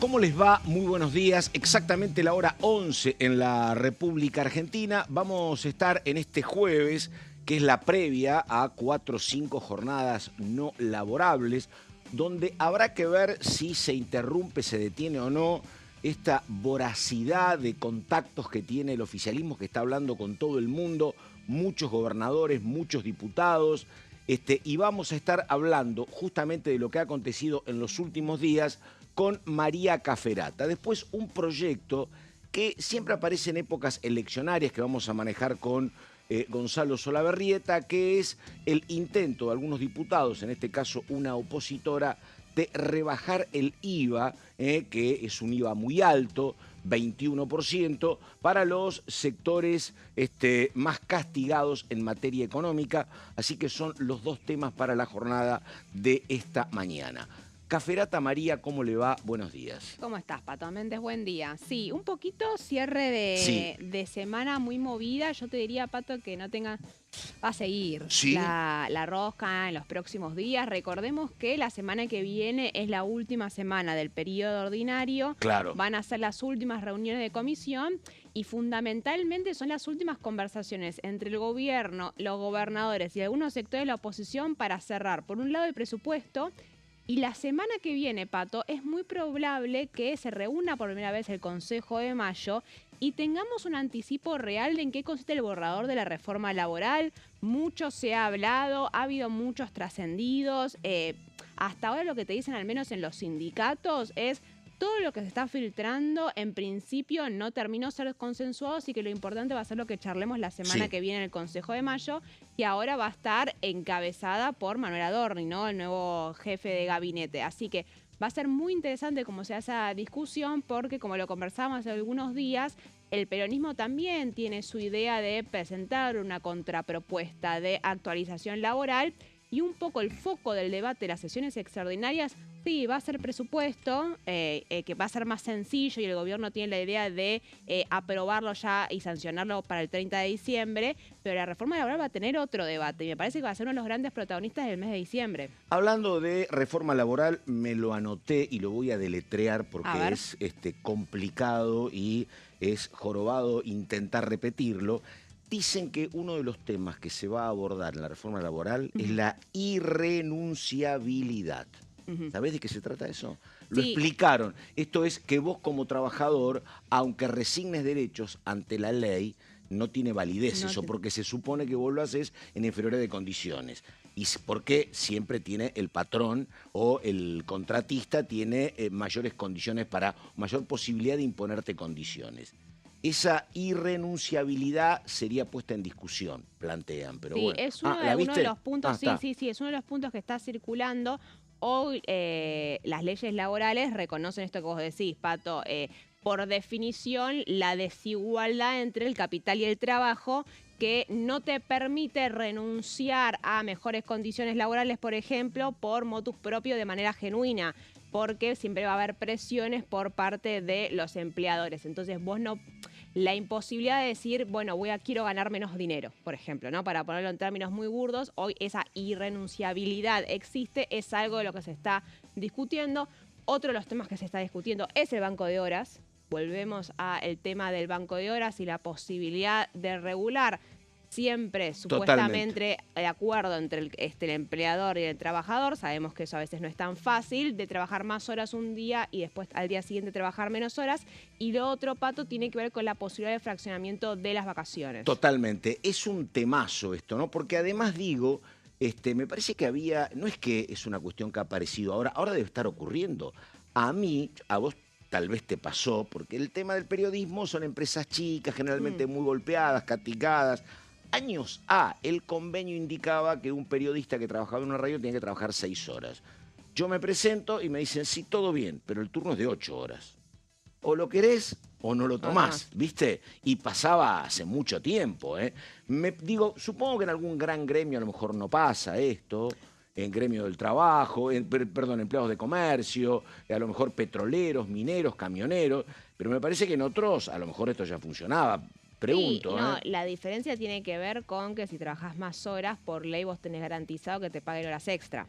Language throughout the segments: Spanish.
¿Cómo les va? Muy buenos días. Exactamente la hora 11 en la República Argentina. Vamos a estar en este jueves, que es la previa a 4 o 5 jornadas no laborables, donde habrá que ver si se interrumpe, se detiene o no esta voracidad de contactos que tiene el oficialismo, que está hablando con todo el mundo, muchos gobernadores, muchos diputados, y vamos a estar hablando justamente de lo que ha acontecido en los últimos días con María Cafferata. Después un proyecto que siempre aparece en épocas eleccionarias que vamos a manejar con Gonzalo Solabarrieta, que es el intento de algunos diputados, en este caso una opositora, de rebajar el IVA, que es un IVA muy alto, 21%, para los sectores más castigados en materia económica. Así que son los dos temas para la jornada de esta mañana. Cafferata, María, ¿cómo le va? Buenos días. ¿Cómo estás, Pato Méndez? Buen día. Sí, un poquito cierre Sí. de semana muy movida. Yo te diría, Pato, que no tenga... Va a seguir ¿Sí? la rosca en los próximos días. Recordemos que la semana que viene es la última semana del periodo ordinario. Claro. Van a ser las últimas reuniones de comisión y fundamentalmente son las últimas conversaciones entre el gobierno, los gobernadores y algunos sectores de la oposición para cerrar, por un lado, el presupuesto. Y la semana que viene, Pato, es muy probable que se reúna por primera vez el Consejo de Mayo y tengamos un anticipo real de en qué consiste el borrador de la reforma laboral. Mucho se ha hablado, ha habido muchos trascendidos. Hasta ahora lo que te dicen, al menos en los sindicatos, es todo lo que se está filtrando, en principio no terminó de ser consensuado, así que lo importante va a ser lo que charlemos la semana que viene en el Consejo de Mayo, que ahora va a estar encabezada por Manuel Adorni, ¿no? El nuevo jefe de gabinete. Así que va a ser muy interesante cómo se hace esa discusión, porque como lo conversábamos hace algunos días, el peronismo también tiene su idea de presentar una contrapropuesta de actualización laboral, y un poco el foco del debate de las sesiones extraordinarias, sí, va a ser presupuesto, que va a ser más sencillo y el gobierno tiene la idea de aprobarlo ya y sancionarlo para el 30 de diciembre, pero la reforma laboral va a tener otro debate y me parece que va a ser uno de los grandes protagonistas del mes de diciembre. Hablando de reforma laboral, me lo anoté y lo voy a deletrear A porque ver. es complicado y es jorobado intentar repetirlo. Dicen que uno de los temas que se va a abordar en la reforma laboral es la irrenunciabilidad. ¿Sabés de qué se trata eso? Lo Sí. explicaron. Esto es que vos como trabajador, aunque resignes derechos ante la ley, no tiene validez No eso, te... porque se supone que vos lo haces en inferiores de condiciones. Y porque siempre tiene el patrón o el contratista tiene mayores condiciones mayor posibilidad de imponerte condiciones. Esa irrenunciabilidad sería puesta en discusión, plantean, pero Sí, bueno. es Ah, uno ¿la de viste? los puntos, sí, Está. sí, sí, es uno de los puntos que está circulando. Hoy las leyes laborales reconocen esto que vos decís, Pato, por definición la desigualdad entre el capital y el trabajo, que no te permite renunciar a mejores condiciones laborales, por ejemplo, por motus propio de manera genuina, porque siempre va a haber presiones por parte de los empleadores. Entonces vos no... La imposibilidad de decir, bueno, quiero ganar menos dinero, por ejemplo, ¿no? Para ponerlo en términos muy burdos, hoy esa irrenunciabilidad existe, es algo de lo que se está discutiendo. Otro de los temas que se está discutiendo es el banco de horas. Volvemos al tema del banco de horas y la posibilidad de regular siempre Totalmente. supuestamente de acuerdo entre el empleador y el trabajador. Sabemos que eso a veces no es tan fácil, de trabajar más horas un día y después al día siguiente trabajar menos horas. Y lo otro, Pato, tiene que ver con la posibilidad de fraccionamiento de las vacaciones. Totalmente. Es un temazo esto, ¿no? Porque además digo, me parece que no es que es una cuestión que ha aparecido ahora debe estar ocurriendo. A vos tal vez te pasó, porque el tema del periodismo son empresas chicas, generalmente muy golpeadas, castigadas. Años el convenio indicaba que un periodista que trabajaba en una radio tenía que trabajar 6 horas. Yo me presento y me dicen, sí, todo bien, pero el turno es de 8 horas. O lo querés o no lo No, no tomás, más. ¿viste? Y pasaba hace mucho tiempo, ¿eh? Supongo que en algún gran gremio a lo mejor no pasa esto, en gremio del trabajo, empleados de comercio, a lo mejor petroleros, mineros, camioneros, pero me parece que en otros a lo mejor esto ya funcionaba. Sí, Pregunto, no, ¿eh? la diferencia tiene que ver con que si trabajas más horas, por ley vos tenés garantizado que te paguen horas extra.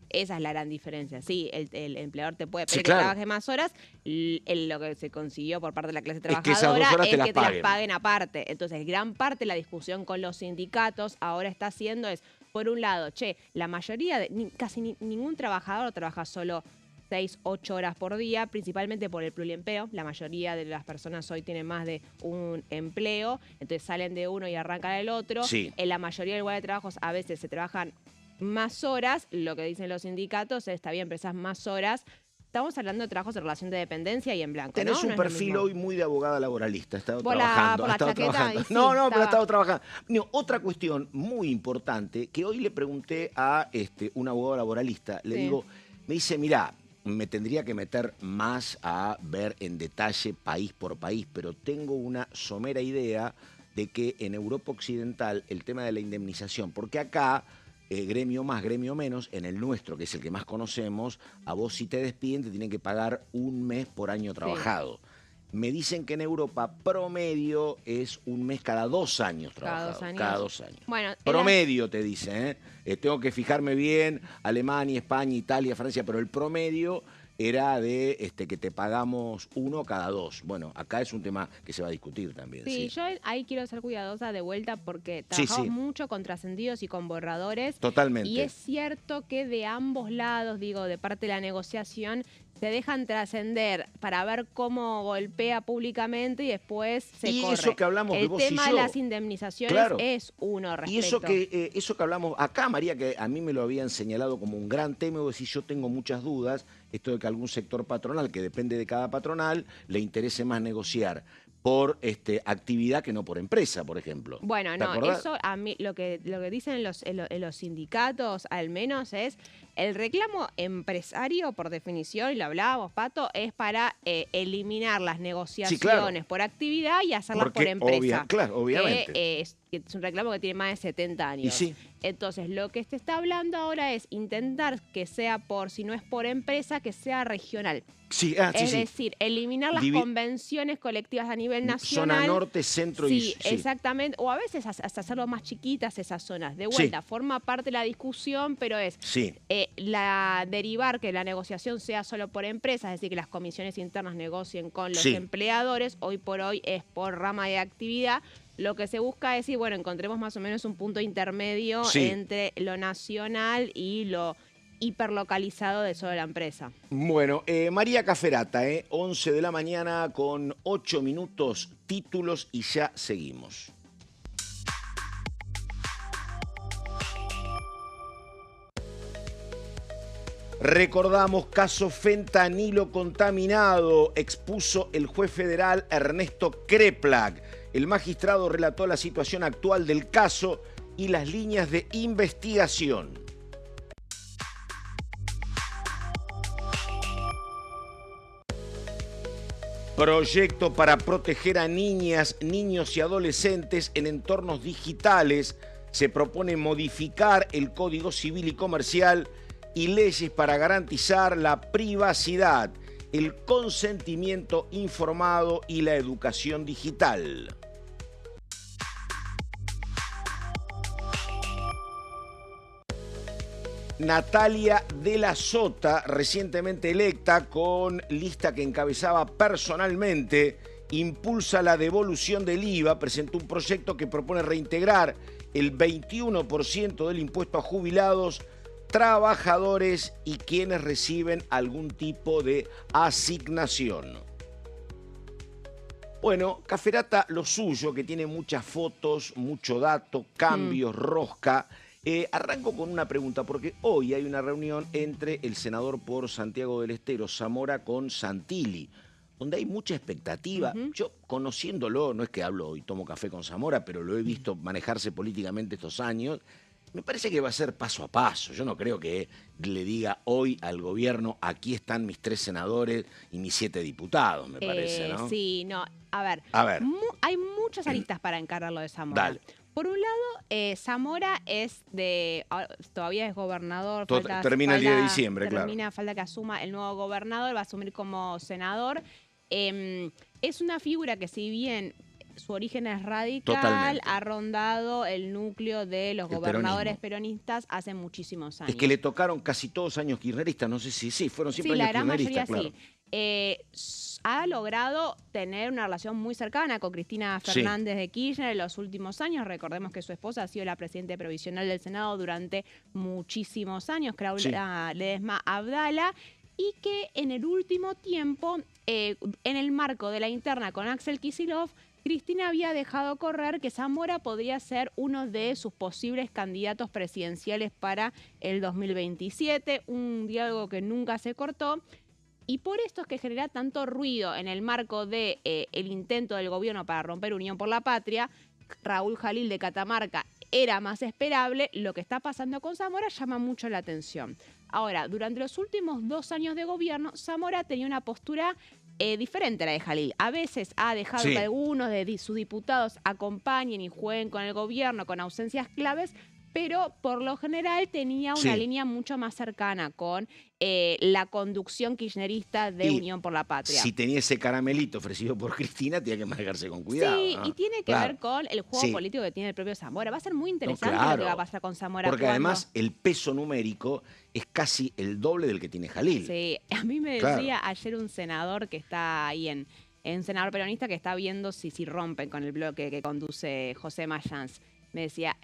Esa es la gran diferencia. Sí, el empleador te puede pedir Sí, claro. que trabajes más horas. Lo que se consiguió por parte de la clase Es que esas 2 trabajadora horas es que te las paguen. paguen aparte. Entonces, gran parte de la discusión con los sindicatos ahora está haciendo es, por un lado, la mayoría, casi ningún trabajador trabaja solo 6, 8 horas por día, principalmente por el pluriempleo. La mayoría de las personas hoy tienen más de un empleo, entonces salen de uno y arrancan el otro. Sí. En la mayoría de lugares de trabajos a veces se trabajan más horas. Lo que dicen los sindicatos está bien, pero esas más horas. Estamos hablando de trabajos de relación de dependencia y en blanco. Tenés ¿no? un No es lo perfil mismo. hoy muy de abogada laboralista. Ha estado Por trabajando. la Ha estado chaqueta, trabajando. y sí, No, pero ha estaba. estado trabajando. No, otra cuestión muy importante que hoy le pregunté a un abogado laboralista. Le Sí. digo, me dice, mirá, me tendría que meter más a ver en detalle país por país, pero tengo una somera idea de que en Europa Occidental el tema de la indemnización, porque acá, gremio más, gremio menos, en el nuestro, que es el que más conocemos, a vos si te despiden te tienen que pagar un mes por año trabajado. Me dicen que en Europa promedio es un mes cada 2 años trabajado. Cada 2 años. Cada 2 años. Bueno, Promedio te dice, tengo que fijarme bien, Alemania, España, Italia, Francia, pero el promedio era de que te pagamos 1 cada 2. Bueno, acá es un tema que se va a discutir también. Sí, yo ahí quiero ser cuidadosa de vuelta porque Sí, trabajamos sí. mucho con trascendidos y con borradores. Totalmente. Y es cierto que de ambos lados, digo, de parte de la negociación, se dejan trascender para ver cómo golpea públicamente y después se Y corre. eso que hablamos de El vos y tema de yo. las indemnizaciones Claro. es uno respecto. Y eso que hablamos acá, María, que a mí me lo habían señalado como un gran tema, y vos decís, yo tengo muchas dudas, esto de que algún sector patronal, que depende de cada patronal, le interese más negociar por actividad que no por empresa, por ejemplo. Bueno, ¿Te no, acordás? eso a mí lo que dicen en los sindicatos, al menos, es el reclamo empresario, por definición, y lo hablábamos, Pato, es para eliminar las negociaciones por actividad y hacerlas Porque por empresa. obviamente. Que es un reclamo que tiene más de 70 años. Y sí. Entonces, lo que se está hablando ahora es intentar que sea si no es por empresa, que sea regional. Sí, Es sí. decir, eliminar las convenciones colectivas a nivel nacional. Zona norte, centro Sí, y... exactamente. O a veces hasta hacerlo más chiquitas esas zonas. De vuelta, forma parte de la discusión, pero es derivar que la negociación sea solo por empresas, es decir, que las comisiones internas negocien con los empleadores. Hoy por hoy es por rama de actividad. Lo que se busca es decir, bueno, encontremos más o menos un punto intermedio entre lo nacional y lo hiperlocalizado de solo la empresa. Bueno, María Caferata, 11 de la mañana con 8 minutos, títulos y ya seguimos. Recordamos caso fentanilo contaminado, expuso el juez federal Ernesto Kreplak. El magistrado relató la situación actual del caso y las líneas de investigación. Proyecto para proteger a niñas, niños y adolescentes en entornos digitales. Se propone modificar el Código Civil y Comercial y leyes para garantizar la privacidad, el consentimiento informado y la educación digital. Natalia de la Sota, recientemente electa con lista que encabezaba personalmente, impulsa la devolución del IVA, presentó un proyecto que propone reintegrar el 21% del impuesto a jubilados, trabajadores y quienes reciben algún tipo de asignación. Bueno, Caferata, lo suyo, que tiene muchas fotos, mucho dato, cambios, rosca. Arranco con una pregunta, porque hoy hay una reunión entre el senador por Santiago del Estero, Zamora, con Santilli, donde hay mucha expectativa. Yo, conociéndolo, no es que hablo y tomo café con Zamora, pero lo he visto manejarse políticamente estos años, me parece que va a ser paso a paso. Yo no creo que le diga hoy al gobierno, aquí están mis 3 senadores y mis 7 diputados, me parece, ¿no? Sí, no. A ver. Hay muchas aristas para encararlo de Zamora. Dale. Por un lado, Zamora todavía es gobernador. Termina el 10 de diciembre, claro. Falta que asuma el nuevo gobernador, va a asumir como senador. Es una figura que si bien su origen es radical, Totalmente. ha rondado el núcleo de los El gobernadores peronismo. peronistas hace muchísimos años. Es que le tocaron casi todos años kirchneristas, no sé si sí, fueron siempre Sí, la años gran mayoría kirchneristas, claro. sí. Ha logrado tener una relación muy cercana con Cristina Sí, Fernández de Kirchner en los últimos años. Recordemos que su esposa ha sido la presidenta provisional del Senado durante muchísimos años, sí. Claudia Ledesma Abdala, y que en el último tiempo, en el marco de la interna con Axel Kicillof, Cristina había dejado correr que Zamora podría ser uno de sus posibles candidatos presidenciales para el 2027, un diálogo que nunca se cortó. Y por esto es que genera tanto ruido en el marco de el intento del gobierno para romper Unión por la Patria. Raúl Jalil de Catamarca era más esperable. Lo que está pasando con Zamora llama mucho la atención. Ahora, durante los últimos 2 años de gobierno, Zamora tenía una postura diferente a la de Jalil. A veces ha dejado Sí. que algunos de sus diputados acompañen y jueguen con el gobierno con ausencias claves, pero por lo general tenía una Sí. línea mucho más cercana con la conducción kirchnerista de Y Unión por la Patria. si tenía ese caramelito ofrecido por Cristina, tenía que manejarse con cuidado, Sí, ¿no? y tiene que Claro. ver con el juego Sí. político que tiene el propio Zamora. Va a ser muy No, interesante lo que claro. va a pasar con Zamora. Porque además el peso numérico es casi el doble del que tiene Jalil. Sí, a mí me Claro. decía ayer un senador que está ahí en senador peronista que está viendo si rompen con el bloque que conduce José Mayans. Me decía,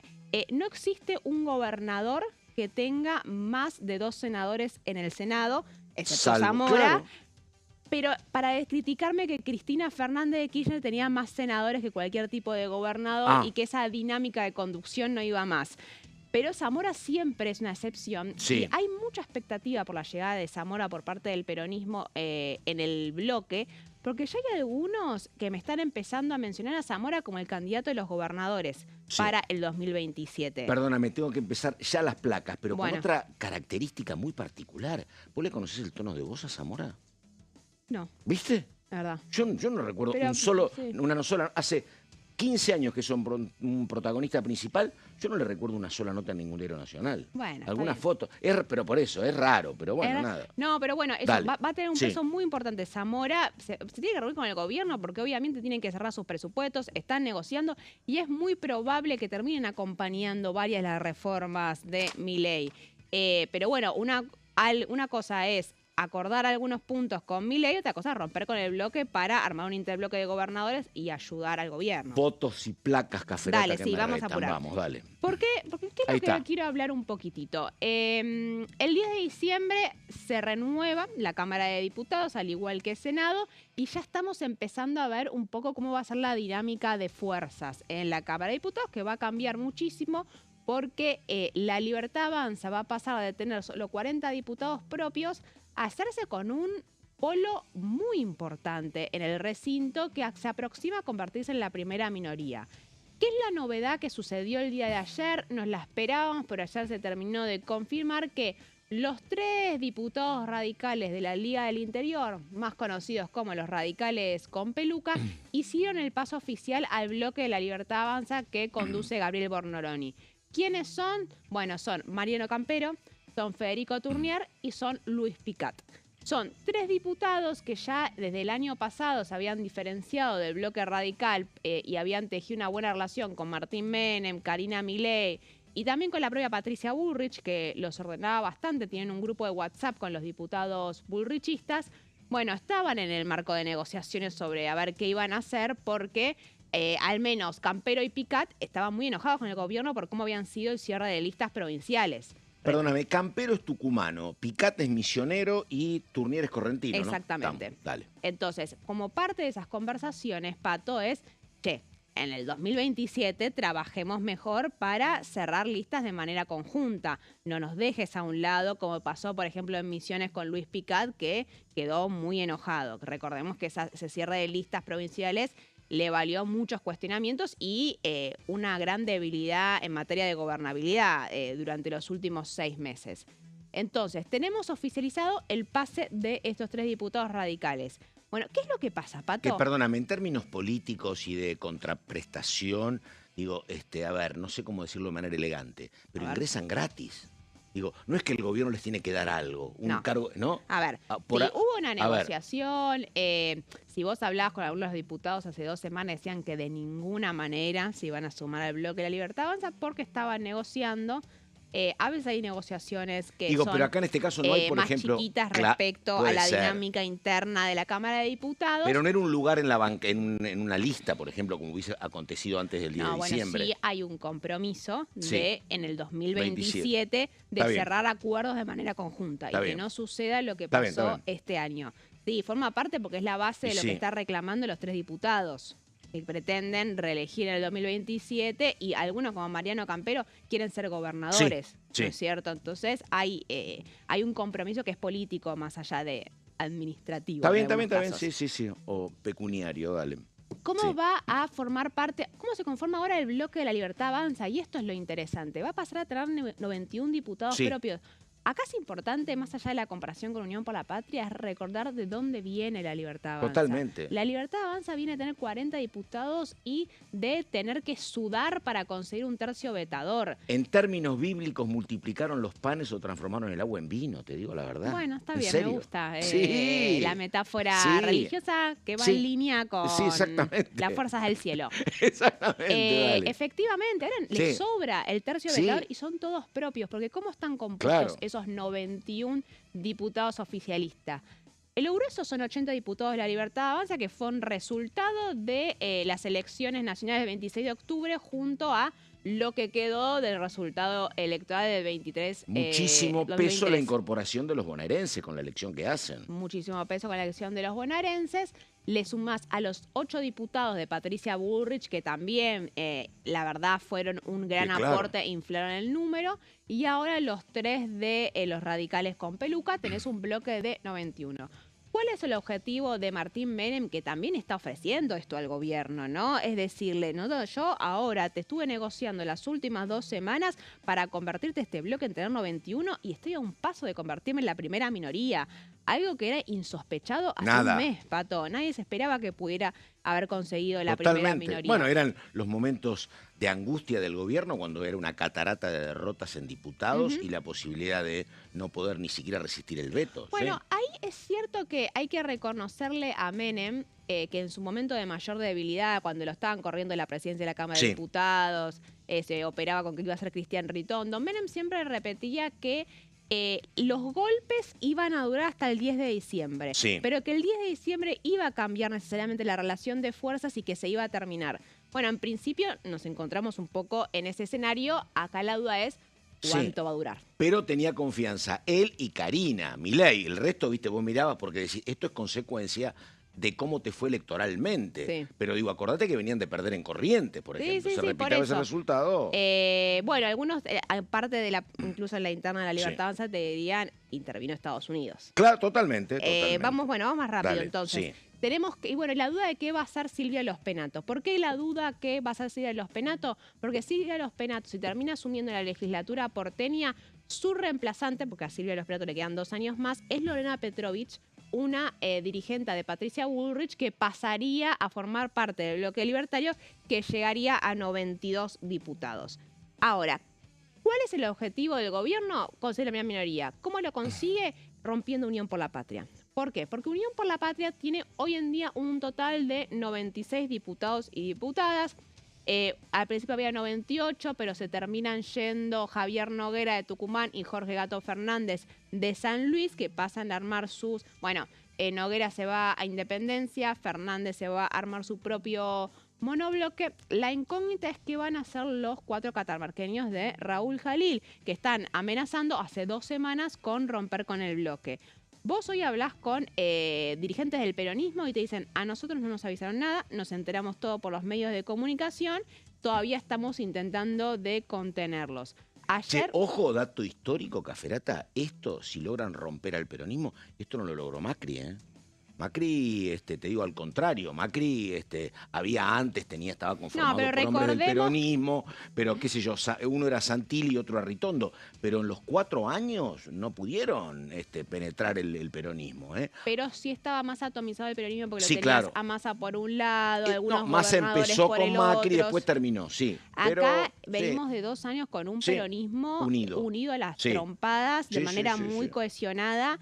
no existe un gobernador que tenga más de 2 senadores en el Senado, excepto Salvo, Zamora. claro. Pero para criticarme que Cristina Fernández de Kirchner tenía más senadores que cualquier tipo de gobernador y que esa dinámica de conducción no iba más. Pero Zamora siempre es una excepción. Sí. Y hay mucha expectativa por la llegada de Zamora por parte del peronismo en el bloque, porque ya hay algunos que me están empezando a mencionar a Zamora como el candidato de los gobernadores para el 2027. Perdóname, tengo que empezar ya las placas, pero Bueno. con otra característica muy particular. ¿Vos le conocés el tono de voz a Zamora? No, ¿Viste? la verdad. Yo no recuerdo Pero, un solo, sí. una no sola. Hace 15 años que son un protagonista principal, yo no le recuerdo una sola nota en ningún diario nacional. Bueno, está Alguna bien. foto. Pero por eso, es raro, pero bueno, nada. No, pero bueno, eso Dale. va a tener un Sí. peso muy importante. Zamora se tiene que reunir con el gobierno porque obviamente tienen que cerrar sus presupuestos, están negociando y es muy probable que terminen acompañando varias de las reformas de Milei. Pero bueno, una cosa es acordar algunos puntos con Milei, otra cosa es romper con el bloque para armar un interbloque de gobernadores y ayudar al gobierno. Fotos y placas caferatas Dale, que sí, me vamos a retan. apurar. Vamos, dale. ¿Por qué? Porque ¿qué es Ahí lo que está. quiero hablar un poquitito? El 10 de diciembre se renueva la Cámara de Diputados, al igual que el Senado, y ya estamos empezando a ver un poco cómo va a ser la dinámica de fuerzas en la Cámara de Diputados, que va a cambiar muchísimo porque la Libertad Avanza va a pasar de tener solo 40 diputados propios a hacerse con un polo muy importante en el recinto que se aproxima a convertirse en la primera minoría. ¿Qué es la novedad que sucedió el día de ayer? Nos la esperábamos, pero ayer se terminó de confirmar que los 3 diputados radicales de la Liga del Interior, más conocidos como los radicales con peluca, hicieron el paso oficial al bloque de la Libertad Avanza que conduce Gabriel Bornoroni. ¿Quiénes son? Bueno, son Mariano Campero, son Federico Turnier y son Luis Picat. Son 3 diputados que ya desde el año pasado se habían diferenciado del bloque radical y habían tejido una buena relación con Martín Menem, Karina Milei y también con la propia Patricia Bullrich, que los ordenaba bastante, tienen un grupo de WhatsApp con los diputados bullrichistas. Bueno, estaban en el marco de negociaciones sobre a ver qué iban a hacer porque al menos Campero y Picat estaban muy enojados con el gobierno por cómo habían sido el cierre de listas provinciales. Perdóname, Campero es tucumano, Picat es misionero y Turnier es correntino, ¿no? Exactamente. Estamos, dale. Entonces, como parte de esas conversaciones, Pato, es que en el 2027 trabajemos mejor para cerrar listas de manera conjunta. No nos dejes a un lado, como pasó, por ejemplo, en Misiones con Luis Picat, que quedó muy enojado. Recordemos que ese cierre de listas provinciales le valió muchos cuestionamientos y una gran debilidad en materia de gobernabilidad durante los últimos 6 meses. Entonces, tenemos oficializado el pase de estos 3 diputados radicales. Bueno, ¿qué es lo que pasa, Pato? Que perdóname, en términos políticos y de contraprestación, digo, a ver, no sé cómo decirlo de manera elegante, pero ingresan gratis. Digo, no es que el gobierno les tiene que dar algo, un No. cargo, ¿no? A ver, hubo una negociación. Si vos hablabas con algunos diputados hace 2 semanas, decían que de ninguna manera se iban a sumar al bloque de La Libertad Avanza porque estaban negociando. A veces hay negociaciones que son pero acá en este caso no hay, por más ejemplo, chiquitas respecto a puede la ser. dinámica interna de la Cámara de Diputados. Pero no era un lugar en la banca, en una lista, por ejemplo, como hubiese acontecido antes del día de diciembre. Sí hay un compromiso Sí. en el 2027 de Está bien. cerrar acuerdos de manera conjunta Está y bien. que no suceda lo que Está bien, pasó está bien. este año. Sí, forma parte porque es la base de lo Sí. que está reclamando los 3 diputados que pretenden reelegir en el 2027 y algunos como Mariano Campero quieren ser gobernadores, Sí. ¿no es cierto? Entonces hay un compromiso que es político más allá de administrativo. Está en bien, algunos casos. sí. O pecuniario, dale. ¿Cómo Sí. va a formar parte, cómo se conforma ahora el bloque de La Libertad Avanza? Y esto es lo interesante. Va a pasar a tener 91 diputados Sí. propios. Acá es importante, más allá de la comparación con Unión por la Patria, es recordar de dónde viene La Libertad Avanza. Totalmente. La Libertad Avanza viene a tener 40 diputados y de tener que sudar para conseguir un tercio vetador. En términos bíblicos, multiplicaron los panes o transformaron el agua en vino, te digo la verdad. Bueno, está ¿En bien, serio? me gusta. Sí. La metáfora Sí. religiosa que va Sí. en línea con Sí, exactamente. las fuerzas del cielo. Exactamente, dale. Efectivamente, ahora Sí. les sobra el tercio Sí. vetador y son todos propios, porque ¿cómo están compuestos Claro. esos 91 diputados oficialistas? Lo grueso son 80 diputados de La Libertad Avanza, que fue un resultado de las elecciones nacionales del 26 de octubre junto a lo que quedó del resultado electoral del 23. Muchísimo peso 2023. la incorporación de los bonaerenses con la elección que hacen. Muchísimo peso con la elección de los bonaerenses. Le sumás a los 8 diputados de Patricia Bullrich, que también, la verdad, fueron un gran Sí, claro. aporte e inflaron el número. Y ahora los 3 de los radicales con peluca, tenés un bloque de 91. ¿Cuál es el objetivo de Martín Menem, que también está ofreciendo esto al gobierno, ¿no? Es decirle, no, yo ahora te estuve negociando las últimas 2 semanas para convertirte este bloque en tener 91 y estoy a un paso de convertirme en la primera minoría. Algo que era insospechado hace Nada. un mes, Pato. Nadie se esperaba que pudiera haber conseguido la primera Totalmente. minoría. Bueno, eran los momentos de angustia del gobierno cuando era una catarata de derrotas en diputados y la posibilidad de no poder ni siquiera resistir el veto. Bueno, ¿sí? ahí es cierto que hay que reconocerle a Menem que en su momento de mayor debilidad, cuando lo estaban corriendo de la presidencia de la Cámara Sí. de Diputados, se operaba con que iba a ser Cristian Ritondo, Menem siempre repetía que los golpes iban a durar hasta el 10 de diciembre, Sí. pero que el 10 de diciembre iba a cambiar necesariamente la relación de fuerzas y que se iba a terminar. Bueno, en principio nos encontramos un poco en ese escenario. Acá la duda es cuánto Sí. va a durar. Pero tenía confianza él y Karina, Milei. El resto, viste, vos mirabas porque decís, esto es consecuencia de cómo te fue electoralmente. Sí. Pero digo, acordate que venían de perder en Corrientes, por Sí, ejemplo. sí, Se sí, repitaba por ese eso. resultado. Bueno, algunos, aparte de incluso en la interna de La Libertad Sí. Avanza, te dirían, intervino Estados Unidos. Claro, totalmente. Totalmente. Vamos más rápido Dale, entonces. sí. Tenemos que, y bueno, la duda de qué va a hacer Silvia Los Penato. ¿Por qué la duda que va a ser Silvia Los Penato? Porque Silvia Los Penato, si termina asumiendo la legislatura porteña, su reemplazante, porque a Silvia Los Penato le quedan 2 años más, es Lorena Petrovich, una dirigente de Patricia Bullrich que pasaría a formar parte del bloque libertario que llegaría a 92 diputados. Ahora, ¿cuál es el objetivo del gobierno? Conseguir la primera minoría. ¿Cómo lo consigue? Rompiendo Unión por la Patria. ¿Por qué? Porque Unión por la Patria tiene hoy en día un total de 96 diputados y diputadas. Al principio había 98, pero se terminan yendo Javier Noguera de Tucumán y Jorge Gato Fernández de San Luis, que pasan a armar sus... Bueno, Noguera se va a Independencia, Fernández se va a armar su propio monobloque. La incógnita es qué van a hacer los 4 catamarqueños de Raúl Jalil, que están amenazando hace 2 semanas con romper con el bloque. Vos hoy hablás con dirigentes del peronismo y te dicen, a nosotros no nos avisaron nada, nos enteramos todo por los medios de comunicación, todavía estamos intentando de contenerlos. Che, Ayer... ojo, dato histórico, Caferata, esto, si logran romper al peronismo, esto no lo logró Macri, ¿eh? Macri, te digo al contrario, Macri estaba conformado pero por hombres del recordemos- peronismo, pero qué sé yo, uno era Santilli y otro Arritondo, pero en los 4 años no pudieron penetrar el peronismo, ¿eh? Pero sí estaba más atomizado el peronismo porque Sí, lo tenías claro. a Massa por un lado, algunos No, Massa gobernadores empezó por con el Macri y otro. después terminó, sí. Pero, Acá sí. venimos de 2 años con un Sí, peronismo unido. a las Sí. trompadas, de Sí, sí, manera sí, muy sí. cohesionada,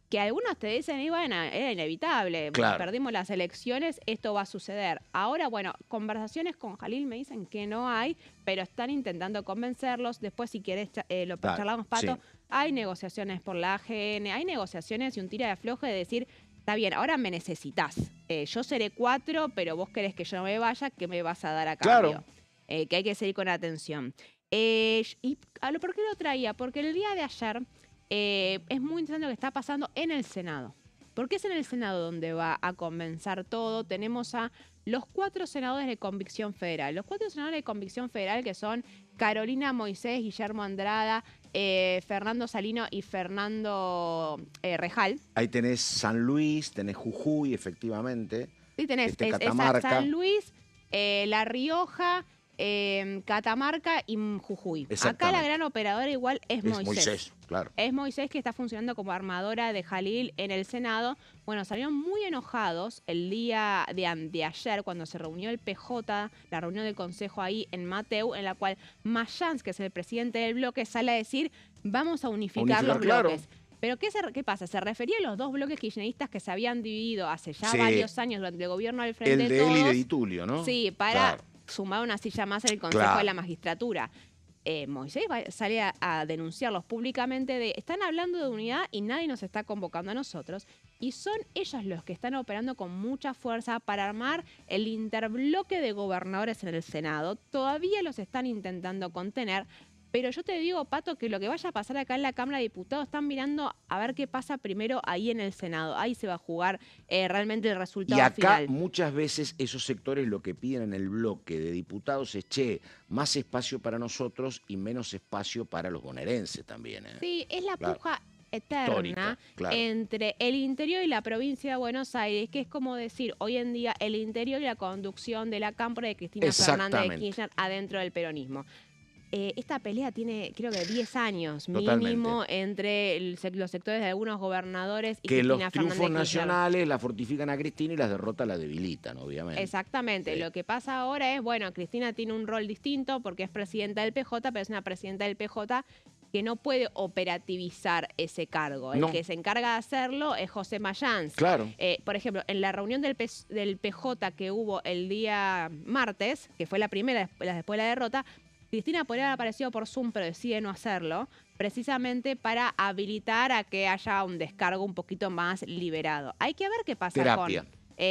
que algunos te dicen, y bueno, era inevitable, Claro. perdimos las elecciones, esto va a suceder. Ahora, bueno, conversaciones con Jalil me dicen que no hay, pero están intentando convencerlos. Después, si querés, lo Dale, charlamos, Pato. sí. Hay negociaciones por la AGN, hay negociaciones y un tira de afloje de decir, está bien, ahora me necesitas. Yo seré 4, pero vos querés que yo no me vaya, ¿qué me vas a dar a cambio? Claro. Que hay que seguir con atención. ¿Por qué lo traía? Porque el día de ayer es muy interesante lo que está pasando en el Senado. Porque es en el Senado donde va a comenzar todo. Tenemos a los 4 senadores de convicción federal. Los 4 senadores de convicción federal que son Carolina Moisés, Guillermo Andrada, Fernando Salino y Fernando Rejal. Ahí tenés San Luis, tenés Jujuy, efectivamente. Sí, tenés Catamarca. San Luis, La Rioja, Catamarca y Jujuy. Acá la gran operadora igual es Moisés. Claro. Es Moisés que está funcionando como armadora de Jalil en el Senado. Bueno, salieron muy enojados el día de ayer cuando se reunió el PJ, la reunión del Consejo ahí en Mateu, en la cual Mayans, que es el presidente del bloque, sale a decir, vamos a unificar los bloques. Pero ¿qué pasa? Se refería a los 2 bloques kirchneristas que se habían dividido hace ya varios años durante el gobierno del Frente El de Todos. él y de Di Tulio, ¿no? Sí, para sumar una silla más en el Consejo de la Magistratura. Moisés sale a denunciarlos públicamente están hablando de unidad y nadie nos está convocando a nosotros. Y son ellos los que están operando con mucha fuerza para armar el interbloque de gobernadores en el Senado. Todavía los están intentando contener. Pero yo te digo, Pato, que lo que vaya a pasar acá en la Cámara de Diputados, están mirando a ver qué pasa primero ahí en el Senado. Ahí se va a jugar realmente el resultado final. Y acá muchas veces esos sectores lo que piden en el bloque de diputados es, más espacio para nosotros y menos espacio para los bonaerenses también. Sí, es la puja eterna entre el interior y la provincia de Buenos Aires, que es como decir, hoy en día el interior y la conducción de la cámpora de Cristina Fernández de Kirchner adentro del peronismo. Esta pelea tiene, creo que 10 años mínimo entre los sectores de algunos gobernadores y que Cristina los Fernández triunfos de nacionales la fortifican a Cristina y las derrotas la debilitan, obviamente. Exactamente. Lo que pasa ahora es, bueno, Cristina tiene un rol distinto porque es presidenta del PJ, pero es una presidenta del PJ que no puede operativizar ese cargo. El que se encarga de hacerlo es José Mayans. Claro. Por ejemplo, en la reunión del PJ que hubo el día martes, que fue la primera después de la derrota, Cristina podría haber aparecido por Zoom, pero decide no hacerlo, precisamente para habilitar a que haya un descargo un poquito más liberado. Hay que ver qué pasa con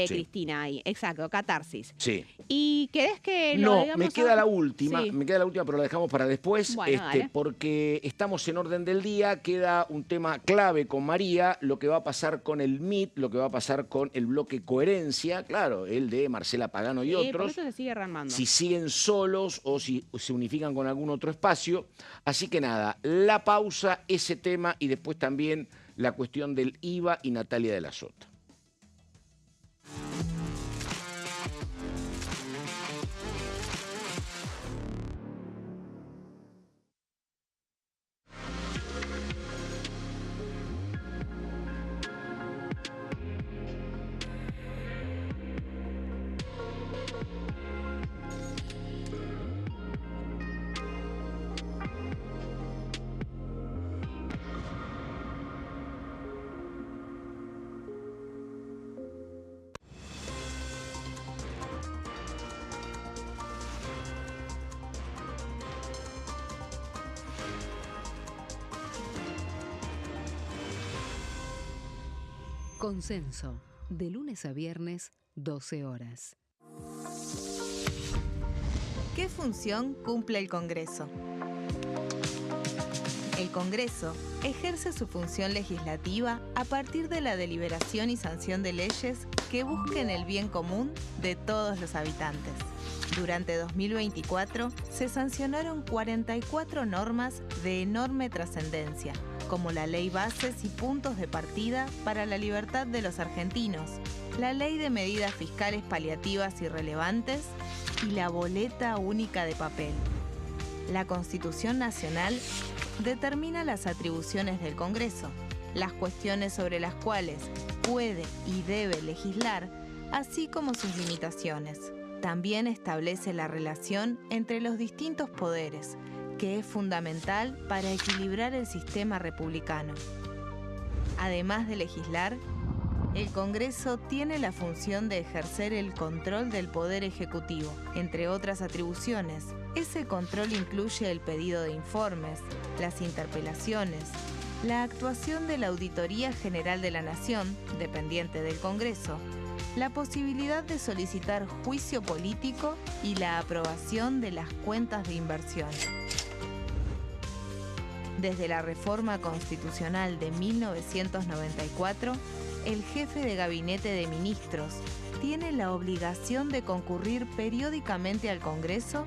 Cristina ahí. Exacto, catarsis. Sí. ¿Y querés que lo digamos? Me queda la última, pero la dejamos para después, bueno, porque estamos en orden del día, queda un tema clave con María, lo que va a pasar con el MIT, lo que va a pasar con el bloque Coherencia, claro, el de Marcela Pagano y otros. Por eso se sigue armando. Si siguen solos o si se unifican con algún otro espacio. Así que nada, la pausa, ese tema y después también la cuestión del IVA y Natalia de la Sota. Consenso, de lunes a viernes, 12 horas. ¿Qué función cumple el Congreso? El Congreso ejerce su función legislativa a partir de la deliberación y sanción de leyes que busquen el bien común de todos los habitantes. Durante 2024 se sancionaron 44 normas de enorme trascendencia, como la Ley Bases y Puntos de Partida para la Libertad de los Argentinos, la Ley de Medidas Fiscales Paliativas y Relevantes y la Boleta Única de Papel. La Constitución Nacional determina las atribuciones del Congreso, las cuestiones sobre las cuales puede y debe legislar, así como sus limitaciones. También establece la relación entre los distintos poderes, que es fundamental para equilibrar el sistema republicano. Además de legislar, el Congreso tiene la función de ejercer el control del Poder Ejecutivo. Entre otras atribuciones, ese control incluye el pedido de informes, las interpelaciones, la actuación de la Auditoría General de la Nación, dependiente del Congreso, la posibilidad de solicitar juicio político y la aprobación de las cuentas de inversión. Desde la reforma constitucional de 1994, el jefe de gabinete de ministros tiene la obligación de concurrir periódicamente al Congreso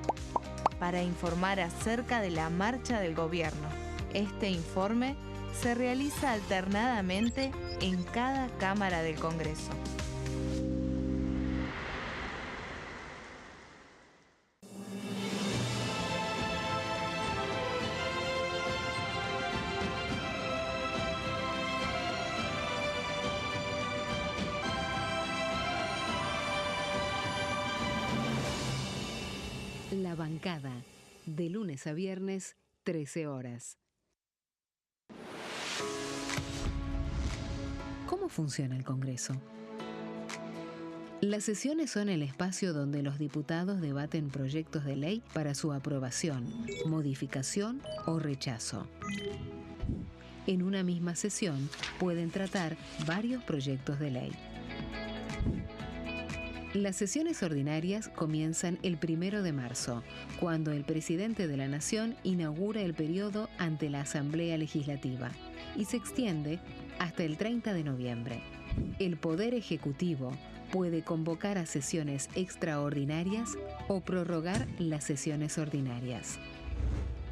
para informar acerca de la marcha del gobierno. Este informe se realiza alternadamente en cada Cámara del Congreso. La bancada, de lunes a viernes, 13 horas. ¿Cómo funciona el Congreso? Las sesiones son el espacio donde los diputados debaten proyectos de ley para su aprobación, modificación o rechazo. En una misma sesión pueden tratar varios proyectos de ley. Las sesiones ordinarias comienzan el 1 de marzo, cuando el presidente de la Nación inaugura el periodo ante la Asamblea Legislativa y se extiende hasta el 30 de noviembre. El Poder Ejecutivo puede convocar a sesiones extraordinarias o prorrogar las sesiones ordinarias.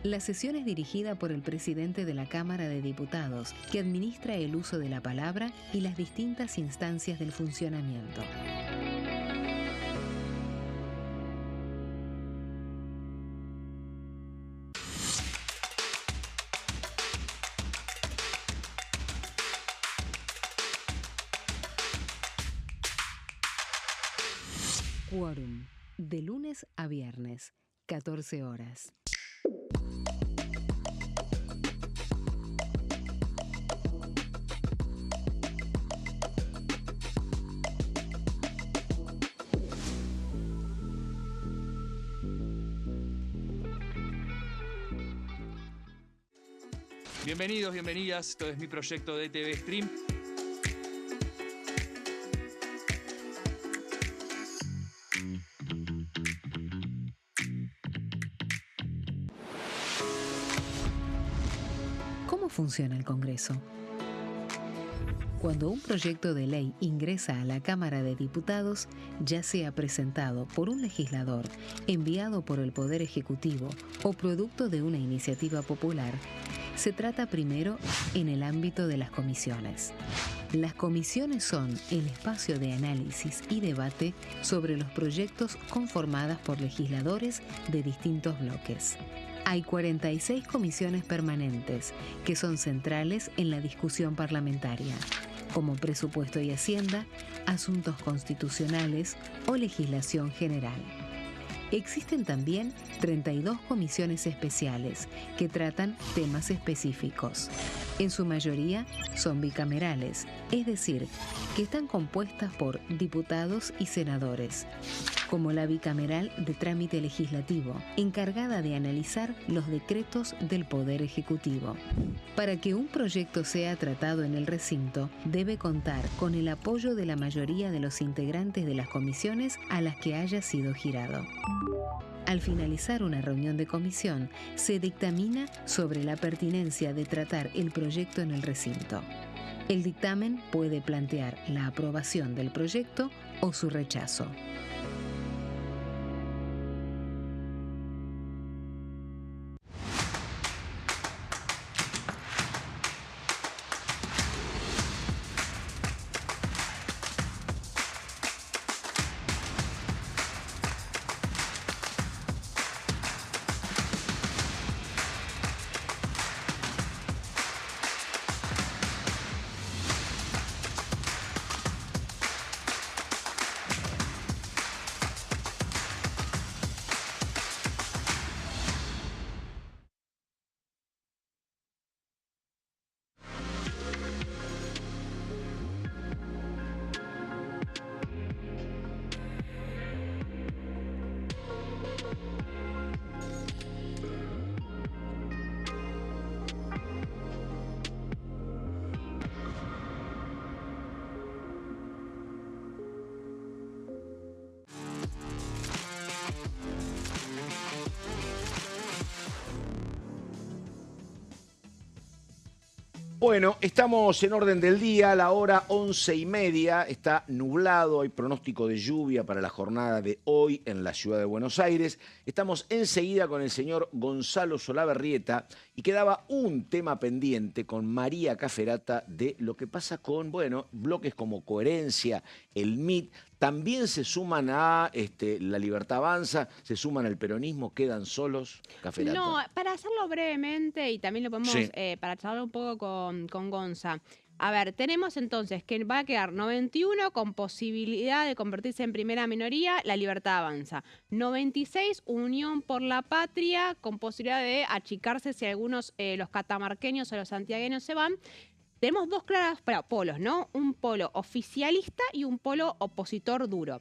La sesión es dirigida por el presidente de la Cámara de Diputados, que administra el uso de la palabra y las distintas instancias del funcionamiento. Quórum, de lunes a viernes, 14 horas. Bienvenidos, bienvenidas. Esto es mi proyecto de TV Stream. ¿Cómo funciona el Congreso? Cuando un proyecto de ley ingresa a la Cámara de Diputados, ya sea presentado por un legislador, enviado por el Poder Ejecutivo o producto de una iniciativa popular, se trata primero en el ámbito de las comisiones. Las comisiones son el espacio de análisis y debate sobre los proyectos conformadas por legisladores de distintos bloques. Hay 46 comisiones permanentes que son centrales en la discusión parlamentaria, como Presupuesto y Hacienda, Asuntos Constitucionales o Legislación General. Existen también 32 comisiones especiales que tratan temas específicos. En su mayoría son bicamerales, es decir, que están compuestas por diputados y senadores, como la bicameral de trámite legislativo, encargada de analizar los decretos del Poder Ejecutivo. Para que un proyecto sea tratado en el recinto, debe contar con el apoyo de la mayoría de los integrantes de las comisiones a las que haya sido girado. Al finalizar una reunión de comisión, se dictamina sobre la pertinencia de tratar el proyecto en el recinto. El dictamen puede plantear la aprobación del proyecto o su rechazo. Bueno, estamos en orden del día, la hora 11:30, está nublado, hay pronóstico de lluvia para la jornada de hoy en la ciudad de Buenos Aires. Estamos enseguida con el señor Gonzalo Solabarrieta y quedaba un tema pendiente con María Caferata de lo que pasa con, bueno, bloques como Coherencia, el MIT. También se suman a La Libertad Avanza, se suman al peronismo, quedan solos, Caferata. No, para hacerlo brevemente y también lo podemos, Sí. para charlar un poco con Gonza. A ver, tenemos entonces que va a quedar 91 con posibilidad de convertirse en primera minoría, La Libertad Avanza. 96, Unión por la Patria, con posibilidad de achicarse si algunos, los catamarqueños o los santiagueños se van. Tenemos dos claros polos, ¿no? Un polo oficialista y un polo opositor duro.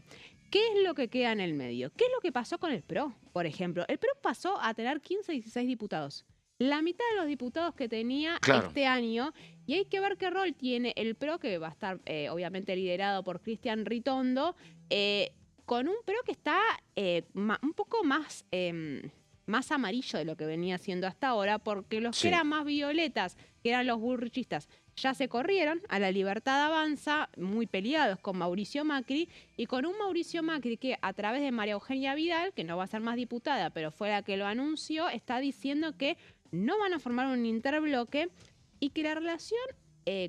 ¿Qué es lo que queda en el medio? ¿Qué es lo que pasó con el PRO, por ejemplo? El PRO pasó a tener 15, 16 diputados. La mitad de los diputados que tenía este año, y hay que ver qué rol tiene el PRO, que va a estar obviamente liderado por Cristian Ritondo, con un PRO que está un poco más amarillo de lo que venía siendo hasta ahora, porque los que eran más violetas, que eran los bullrichistas, ya se corrieron a La Libertad Avanza, muy peleados con Mauricio Macri, y con un Mauricio Macri que a través de María Eugenia Vidal, que no va a ser más diputada, pero fue la que lo anunció, está diciendo que no van a formar un interbloque y que la relación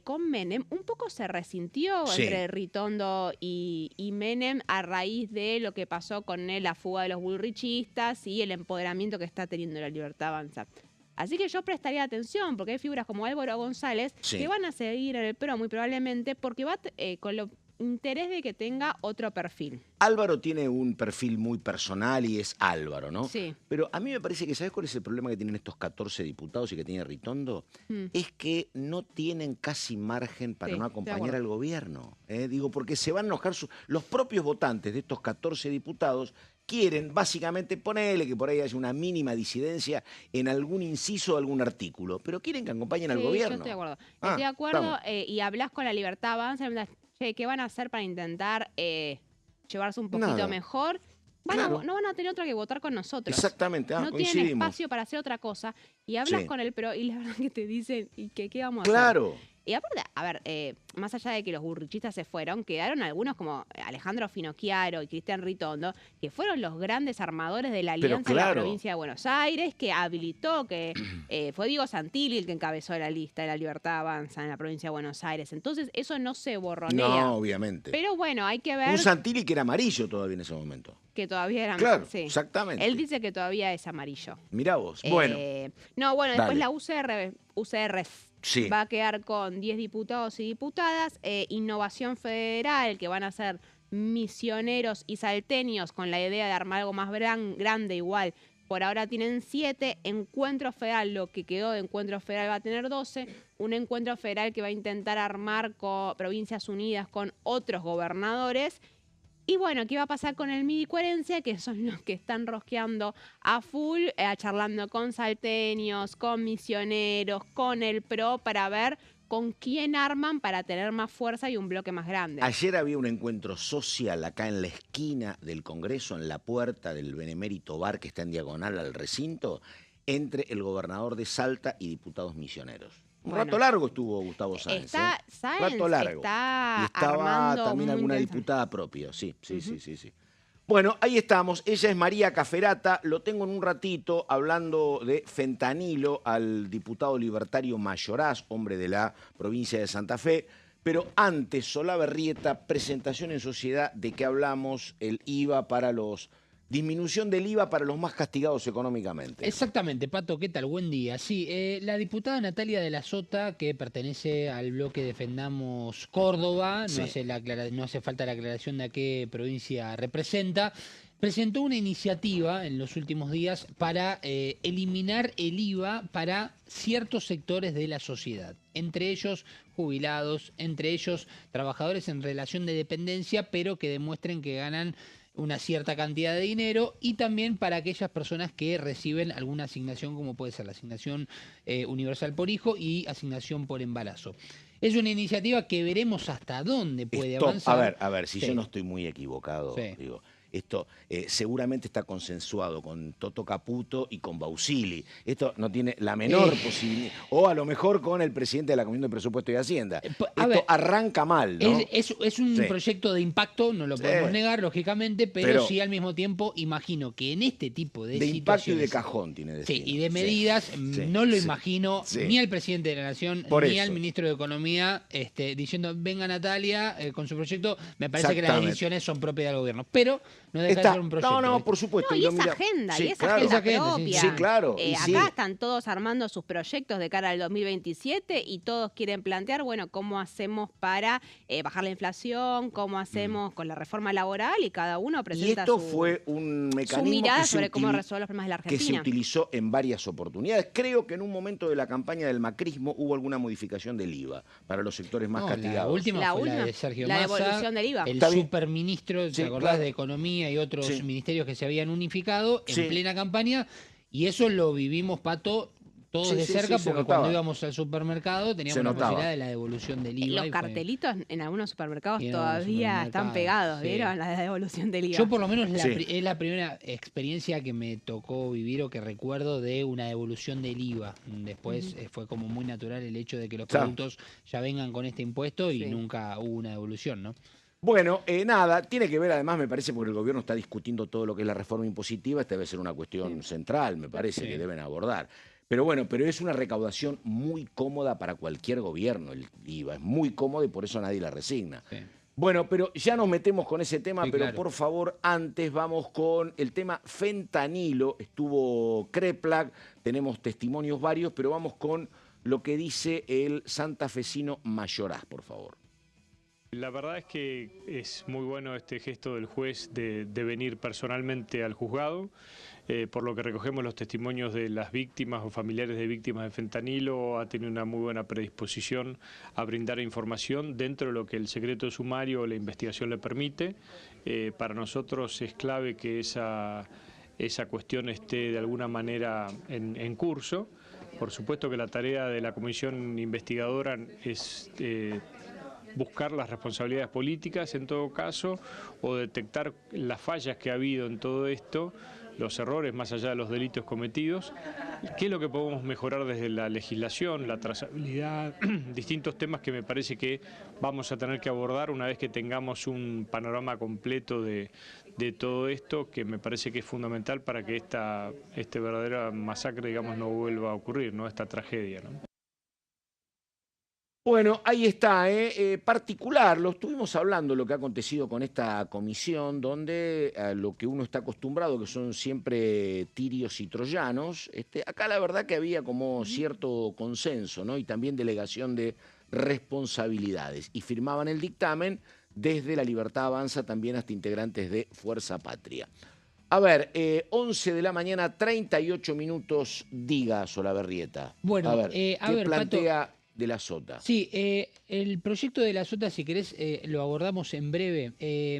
con Menem un poco se resintió entre Ritondo y Menem a raíz de lo que pasó con la fuga de los bullrichistas y el empoderamiento que está teniendo La Libertad Avanza. Así que yo prestaría atención, porque hay figuras como Álvaro González que van a seguir en el PRO muy probablemente porque va con el interés de que tenga otro perfil. Álvaro tiene un perfil muy personal y es Álvaro, ¿no? Sí. Pero a mí me parece que, ¿sabes cuál es el problema que tienen estos 14 diputados y que tiene Ritondo? Es que no tienen casi margen para no acompañar al gobierno. Digo, porque se van a enojar los propios votantes de estos 14 diputados quieren básicamente ponerle que por ahí haya una mínima disidencia en algún inciso o algún artículo, pero quieren que acompañen al gobierno. Yo estoy de acuerdo. Estoy de acuerdo y hablas con La Libertad Avanza, ¿qué van a hacer para intentar llevarse un poquito mejor? No van a tener otra que votar con nosotros. Exactamente, no tienen espacio para hacer otra cosa. Y hablas con el PRO y la verdad que te dicen, ¿y qué vamos a hacer? Claro. Y aparte, a ver, más allá de que los burrichistas se fueron, quedaron algunos como Alejandro Finocchiaro y Cristian Ritondo, que fueron los grandes armadores de la alianza en la provincia de Buenos Aires, que habilitó, que fue Diego Santilli el que encabezó la lista de La Libertad Avanza en la provincia de Buenos Aires. Entonces, eso no se borronea. No, obviamente. Pero bueno, hay que ver... Un Santilli que era amarillo todavía en ese momento. Que todavía era claro, sí. Exactamente. Él dice que todavía es amarillo. Mirá vos. Bueno. No, bueno, después la UCR va a quedar con 10 diputados y diputadas. Innovación Federal, que van a ser misioneros y salteños con la idea de armar algo más grande igual. Por ahora tienen 7. Encuentro Federal, lo que quedó de Encuentro Federal va a tener 12. Un Encuentro Federal que va a intentar armar con Provincias Unidas con otros gobernadores. Y bueno, ¿qué va a pasar con el MIT y Coherencia? Que son los que están rosqueando a full, charlando con salteños, con misioneros, con el PRO, para ver con quién arman para tener más fuerza y un bloque más grande. Ayer había un encuentro social acá en la esquina del Congreso, en la puerta del Benemérito Bar, que está en diagonal al recinto, entre el gobernador de Salta y diputados misioneros. Un rato largo estuvo Gustavo Sáenz. Sáenz rato largo. Está y estaba también alguna diputada propia. Sí. Bueno, ahí estamos. Ella es María Caferata. Lo tengo en un ratito hablando de fentanilo al diputado libertario Mayoraz, hombre de la provincia de Santa Fe. Pero antes, Solabarrieta, presentación en sociedad de qué hablamos, el IVA para los... Disminución del IVA para los más castigados económicamente. Exactamente, Pato, ¿qué tal? Buen día. Sí, la diputada Natalia de la Sota, que pertenece al bloque Defendamos Córdoba, no hace falta la aclaración de a qué provincia representa, presentó una iniciativa en los últimos días para eliminar el IVA para ciertos sectores de la sociedad, entre ellos jubilados, entre ellos trabajadores en relación de dependencia, pero que demuestren que ganan una cierta cantidad de dinero, y también para aquellas personas que reciben alguna asignación, como puede ser la asignación universal por hijo y asignación por embarazo. Es una iniciativa que veremos hasta dónde puede avanzar. A ver, si yo no estoy muy equivocado, digo, esto seguramente está consensuado con Toto Caputo y con Bausili. Esto no tiene la menor posibilidad. O a lo mejor con el presidente de la Comisión de Presupuesto y Hacienda. Esto arranca mal, ¿no? Es un proyecto de impacto, no lo podemos negar, lógicamente, pero sí al mismo tiempo imagino que en este tipo de situaciones... impacto y de cajón tiene destino. Sí, y de medidas, no lo imagino ni al presidente de la Nación, ni al ministro de Economía diciendo, venga Natalia con su proyecto. Me parece que las decisiones son propias del gobierno, pero no deja de ser un proyecto. No, por supuesto. No, y esa agenda, agenda propia. Sí, claro. Acá están todos armando sus proyectos de cara al 2027 y todos quieren plantear, bueno, cómo hacemos para bajar la inflación, cómo hacemos con la reforma laboral, y cada uno presenta fue un mecanismo su mirada sobre cómo resolver los problemas de la Argentina. Que se utilizó en varias oportunidades. Creo que en un momento de la campaña del macrismo hubo alguna modificación del IVA para los sectores más castigados. La última fue la de Sergio Massa, devolución del IVA. El superministro, ¿te acordás? De Economía y otros ministerios que se habían unificado en plena campaña, y eso lo vivimos, Pato, todos de cerca, porque cuando íbamos al supermercado teníamos la posibilidad de la devolución del IVA. Los cartelitos en algunos supermercados todavía están pegados, ¿vieron? La devolución del IVA. Yo por lo menos es la primera experiencia que me tocó vivir o que recuerdo de una devolución del IVA. Después fue como muy natural el hecho de que los productos ya vengan con este impuesto y nunca hubo una devolución, ¿no? Bueno, nada, tiene que ver además, me parece, porque el gobierno está discutiendo todo lo que es la reforma impositiva. Esta debe ser una cuestión central, me parece, que deben abordar. Pero bueno, es una recaudación muy cómoda para cualquier gobierno, el IVA. Es muy cómodo y por eso nadie la resigna. Sí. Bueno, pero ya nos metemos con ese tema, pero por favor, antes vamos con el tema fentanilo. Estuvo Kreplak, tenemos testimonios varios, pero vamos con lo que dice el santafesino Mayoraz, por favor. La verdad es que es muy bueno este gesto del juez de venir personalmente al juzgado, por lo que recogemos los testimonios de las víctimas o familiares de víctimas de fentanilo. Ha tenido una muy buena predisposición a brindar información dentro de lo que el secreto de sumario o la investigación le permite. Para nosotros es clave que esa cuestión esté de alguna manera en curso. Por supuesto que la tarea de la comisión investigadora es buscar las responsabilidades políticas en todo caso, o detectar las fallas que ha habido en todo esto, los errores más allá de los delitos cometidos, qué es lo que podemos mejorar desde la legislación, la trazabilidad, distintos temas que me parece que vamos a tener que abordar una vez que tengamos un panorama completo de todo esto, que me parece que es fundamental para que este verdadera masacre, digamos, no vuelva a ocurrir, ¿no? Esta tragedia, ¿no? Bueno, ahí está, particular, lo estuvimos hablando, lo que ha acontecido con esta comisión, donde lo que uno está acostumbrado, que son siempre tirios y troyanos, acá la verdad que había como cierto consenso, ¿no? Y también delegación de responsabilidades, y firmaban el dictamen desde La Libertad Avanza también hasta integrantes de Fuerza Patria. A ver, 11 de la mañana, 38 minutos, diga Solaberrieta. Bueno, a ver, ¿qué plantea Pato, de la Sota? Sí, el proyecto de la Sota, si querés, lo abordamos en breve.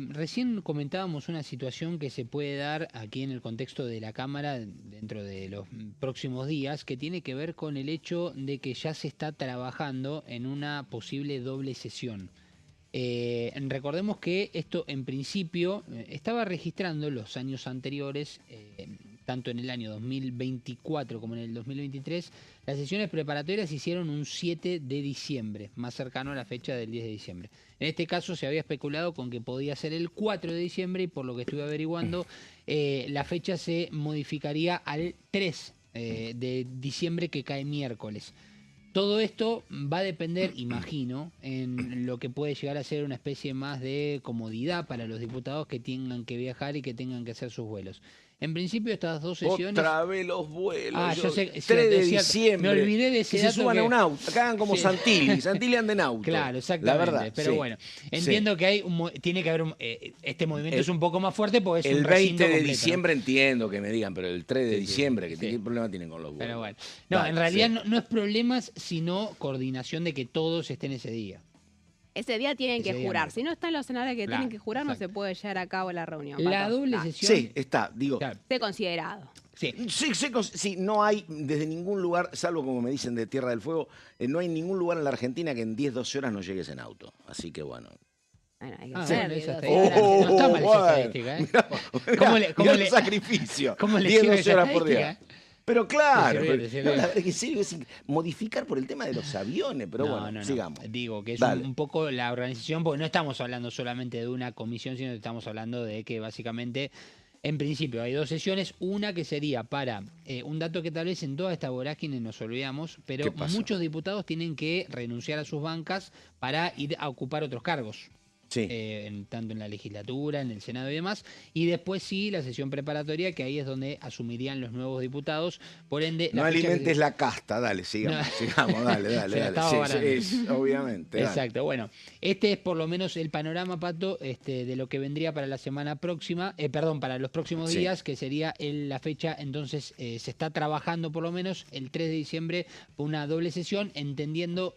Recién comentábamos una situación que se puede dar aquí en el contexto de la Cámara dentro de los próximos días, que tiene que ver con el hecho de que ya se está trabajando en una posible doble sesión. Recordemos que esto en principio estaba registrando los años anteriores, tanto en el año 2024 como en el 2023, las sesiones preparatorias se hicieron un 7 de diciembre, más cercano a la fecha del 10 de diciembre. En este caso se había especulado con que podía ser el 4 de diciembre y por lo que estuve averiguando, la fecha se modificaría al 3 de diciembre, que cae miércoles. Todo esto va a depender, imagino, en lo que puede llegar a ser una especie más de comodidad para los diputados que tengan que viajar y que tengan que hacer sus vuelos. En principio, estas dos sesiones... Otra vez los vuelos. Yo sé, 3 de diciembre. Me olvidé de ese dato. Que se suban a un auto. Que hagan como Santilli. Santilli anda en auto. Claro, exactamente. La verdad, pero bueno, entiendo que tiene que haber este movimiento es un poco más fuerte porque es el un recinto 20 de completo, diciembre, ¿no? Entiendo que me digan, pero el 3 de diciembre, ¿qué problema tienen con los vuelos? Pero bueno. No, en realidad no es problemas, sino coordinación de que todos estén ese día. Ese día tienen que jurar. Si no están los senadores que tienen que jurar, no se puede llevar a cabo la reunión. La doble sesión... Sí, está, digo... Esté considerado. Sí, no hay desde ningún lugar, salvo como me dicen de Tierra del Fuego, no hay ningún lugar en la Argentina que en 10, 12 horas no llegues en auto. Así que bueno, Bueno, hay que Ah, ser, bueno, esa digo, estadística no está mal esa bueno. estadística, ¿eh? Mirá, ¿Cómo mirá le- el sacrificio. ¿Cómo le 10, sirve 12 esa horas por día. estadística? Pero claro, Te sirvió, te sirvió. no, la verdad que en serio es modificar por el tema de los aviones, pero No, bueno, no. sigamos. Digo que es Dale. un poco la organización, porque no estamos hablando solamente de una comisión, sino que estamos hablando de que básicamente, en principio, hay 2 sesiones. Una que sería para un dato que tal vez en toda esta vorágine nos olvidamos, ¿Qué pero pasa? muchos diputados tienen que renunciar a sus bancas para ir a ocupar otros cargos. Sí. Tanto en la legislatura, en el Senado y demás, y después sí la sesión preparatoria, que ahí es donde asumirían los nuevos diputados. Por ende, No la fecha que alimentes se- la casta, dale, sigamos, No. sigamos, dale, Se la estaba guardando. obviamente. dale. Exacto, bueno, este es por lo menos el panorama, Pato, de lo que vendría para la semana próxima, perdón, para los próximos Sí. días, que sería la fecha. Entonces se está trabajando por lo menos el 3 de diciembre una doble sesión, entendiendo,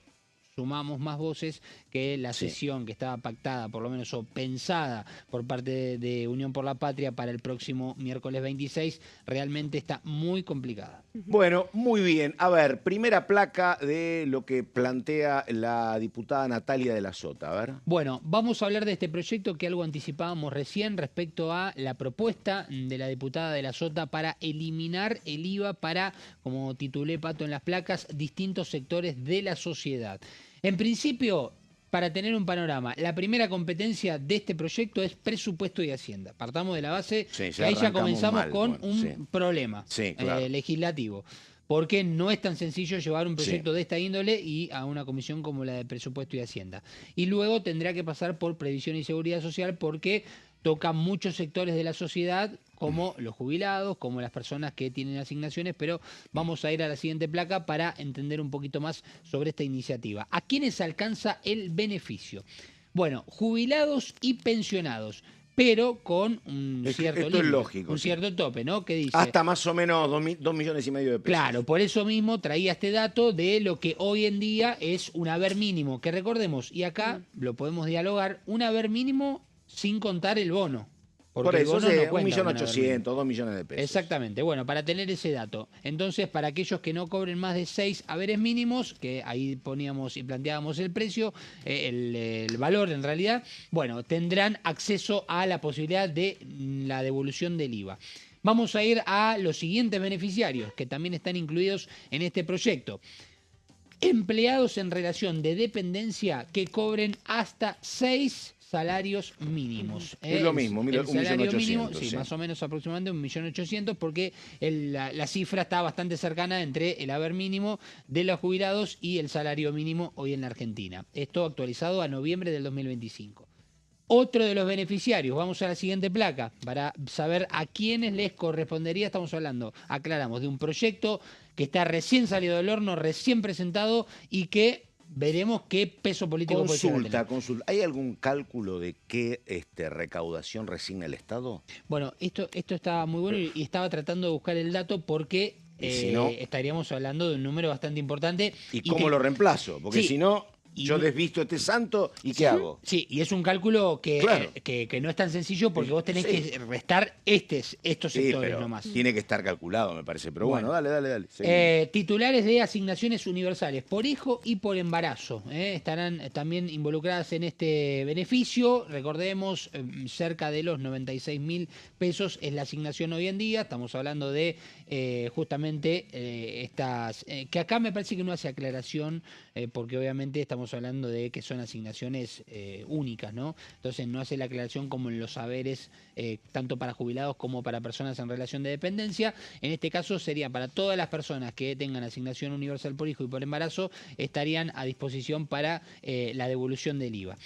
sumamos más voces, que la Sí. sesión que estaba pactada, por lo menos, o pensada por parte de Unión por la Patria para el próximo miércoles 26, realmente está muy complicada. Bueno, muy bien. A ver, primera placa de lo que plantea la diputada Natalia de la Sota. A ver. Bueno, vamos a hablar de este proyecto que algo anticipábamos recién respecto a la propuesta de la diputada de la Sota para eliminar el IVA para, como titulé, Pato, en las placas, distintos sectores de la sociedad. En principio, para tener un panorama, la primera competencia de este proyecto es presupuesto y Hacienda. Partamos de la base Sí, que ahí ya arrancamos comenzamos mal, con bueno, un sí. problema Sí, claro. legislativo. Porque no es tan sencillo llevar un proyecto de esta índole y a una comisión como la de Presupuesto y Hacienda. Y luego tendrá que pasar por Previsión y Seguridad Social, porque toca muchos sectores de la sociedad, como los jubilados, como las personas que tienen asignaciones, pero vamos a ir a la siguiente placa para entender un poquito más sobre esta iniciativa. ¿A quiénes alcanza el beneficio? Bueno, jubilados y pensionados, pero con un cierto esto es límite, lógico, un sí. cierto tope, ¿no? Que dice... Hasta más o menos 2,5 millones de pesos. Claro, por eso mismo traía este dato de lo que hoy en día es un haber mínimo, que recordemos, y acá lo podemos dialogar, un haber mínimo sin contar el bono. Porque Por el eso, bono sí, no cuenta con haber 1.800.000, mínimo. 2 millones de pesos. Exactamente, bueno, para tener ese dato. Entonces, para aquellos que no cobren más de 6 haberes mínimos, que ahí poníamos y planteábamos el precio, el valor en realidad, bueno, tendrán acceso a la posibilidad de la devolución del IVA. Vamos a ir a los siguientes beneficiarios, que también están incluidos en este proyecto. Empleados en relación de dependencia que cobren hasta 6 salarios mínimos. Es lo mismo, mira, el salario 1.800.000, mínimo, sí. sí, más o menos aproximadamente 1.800.000, porque la cifra está bastante cercana entre el haber mínimo de los jubilados y el salario mínimo hoy en la Argentina. Esto actualizado a noviembre del 2025. Otro de los beneficiarios, vamos a la siguiente placa, para saber a quiénes les correspondería. Estamos hablando, aclaramos, de un proyecto que está recién salido del horno, recién presentado, y que veremos qué peso político puede llegar a tener. Consulta. ¿Hay algún cálculo de qué recaudación resigna el Estado? Bueno, esto está muy bueno y estaba tratando de buscar el dato porque Y si no, estaríamos hablando de un número bastante importante. ¿y cómo lo reemplazo? Porque Sí. si no, Y yo no- desvisto este santo y ¿qué hago? Sí, y es un cálculo que, Claro. que no es tan sencillo, porque vos tenés Sí. que restar estos Sí, sectores pero nomás. tiene que estar calculado, me parece. Pero bueno, Bueno. dale. seguimos. Titulares de asignaciones universales por hijo y por embarazo estarán también involucradas en este beneficio. Recordemos, cerca de los 96.000 pesos es la asignación hoy en día. Estamos hablando de justamente estas, que acá me parece que no hace aclaración, porque obviamente estamos hablando de que son asignaciones únicas, ¿no? Entonces no hace la aclaración como en los saberes, tanto para jubilados como para personas en relación de dependencia. En este caso sería para todas las personas que tengan asignación universal por hijo y por embarazo, estarían a disposición para la devolución del IVA.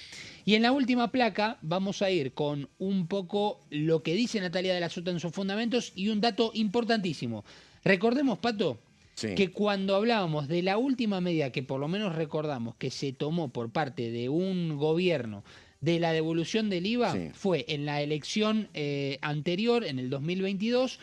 Y en la última placa vamos a ir con un poco lo que dice Natalia de la Sota en sus fundamentos y un dato importantísimo. Recordemos, Pato, Sí. que cuando hablábamos de la última medida que por lo menos recordamos que se tomó por parte de un gobierno de la devolución del IVA, Sí. fue en la elección anterior, en el 2022,